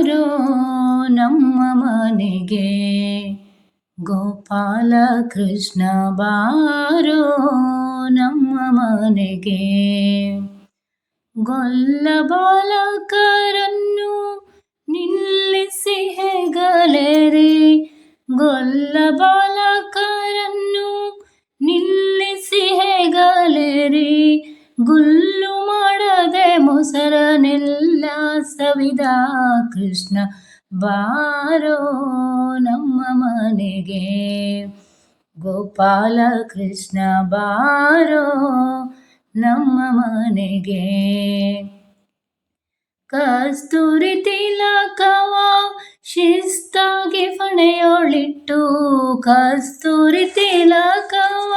ಬಾರೋ ನಮ್ಮ ಮನೆಗೆ. ಗೋಪಾಲ ಕೃಷ್ಣ ಬಾರೋ ನಮ್ಮ ಮನೆಗೆ. ಗೊಲ್ಲ ಬಾಲಕರನ್ನು ನಿಲ್ಲಿಸಿ ಹೆಗಲೇರಿ, ಗೊಲ್ಲ ಬಾಲಕರನ್ನು ನಿಲ್ಲಿಸಿ ಹೆಗಲೇರಿ, ಗುಲ್ಲು ಮಾಡದೆ ಮೊಸರನೆಲ್ಲ ಸವಿದ ಕೃಷ್ಣ ಬಾರೋ ನಮ್ಮ ಮನೆಗೆ. ಗೋಪಾಲ ಕೃಷ್ಣ ಬಾರೋ ನಮ್ಮ ಮನೆಗೆ. ಕಸ್ತೂರಿ ತಿಲಕವ ಶಿಸ್ತಾಗಿ ಫಣೆಯೊಳಿಟ್ಟು, ಕಸ್ತೂರಿ ತಿಲಕವ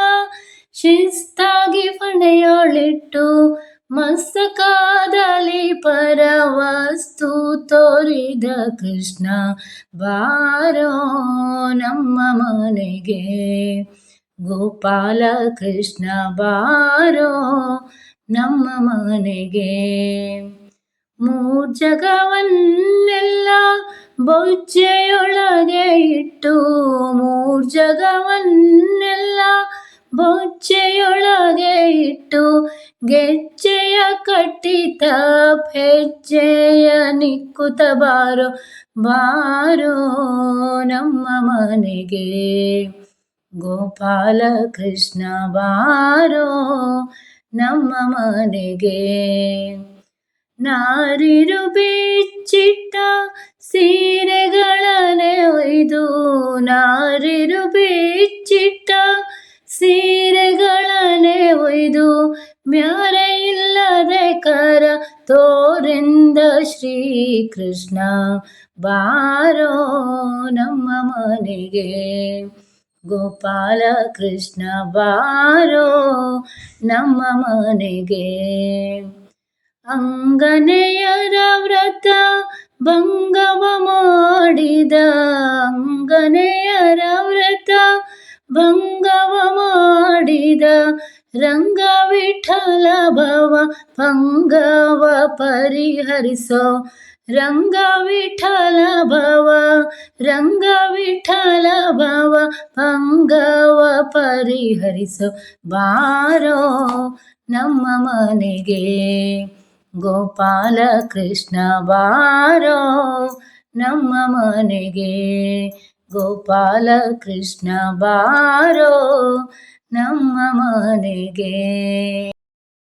ಶಿಸ್ತಾಗಿ ಫಣೆಯೊಳಿಟ್ಟು, ಮಸ್ತಕದಲ್ಲಿ ಪರವಸ್ತು ತೋರಿದ ಕೃಷ್ಣ ಬಾರೋ ನಮ್ಮ ಮನೆಗೆ. ಗೋಪಾಲ ಕೃಷ್ಣ ಬಾರೋ ನಮ್ಮ ಮನೆಗೆ. ಮೂರ್ಜಗವನ್ನೆಲ್ಲ ಬೊಜ್ಜೆಯೊಳಗೆ ಇಟ್ಟು, ಮೂರ್ಜಗವನ್ನೆಲ್ಲ ಬೊಜ್ಜೆಯೊಳಗೆ ಇಟ್ಟು, ಗೆಜ್ಜೆಯ ಕಟ್ಟಿತ ಹೆಜ್ಜೆಯ ನಿಕ್ಕುತ ಬಾರೋ ಬಾರೋ ನಮ್ಮ ಮನೆಗೆ. ಗೋಪಾಲ ಕೃಷ್ಣ ಬಾರೋ ನಮ್ಮ ಮನೆಗೆ. ನಾರಿರು ಬಿಚ್ಚಿಟ್ಟ ಸೀರೆಗಳನ್ನೇ ಒಯ್ದು, ನಾರಿರು ಬಿಚ್ಚಿಟ್ಟ ಸೀರೆಗಳನ್ನೇ ಒಯ್ದು, ಮ್ಯಾರೆ ಇಲ್ಲದೆ ಕರ ತೋರೆಂದ ಶ್ರೀಕೃಷ್ಣ ಬಾರೋ ನಮ್ಮ ಮನೆಗೆ. ಗೋಪಾಲ ಕೃಷ್ಣ ಬಾರೋ ನಮ್ಮ ಮನೆಗೆ. ಅಂಗನೆಯರ ವ್ರತ ಭಂಗವ ಮಾಡಿದ, ಅಂಗನೆಯರ ವ್ರತ ಭಂಗವ ಮಾಡಿದ, ರಂಗ ವಿಠಲ ಭವ ಭಂಗವ ಪರಿಹರಿಸೋ, ರಂಗ ವಿಠಲ ಭವ, ರಂಗ ವಿಠಲ ಭವ ಭಂಗವ ಪರಿಹರಿಸೋ ಬಾರೋ ನಮ್ಮ ಮನೆಗೆ. ಗೋಪಾಲ ಕೃಷ್ಣ ಬಾರೋ ನಮ್ಮ ಮನೆಗೆ. ಗೋಪಾಲ ಕೃಷ್ಣ ಬಾರೋ ನಮ್ಮ ಮನೆಗೆ.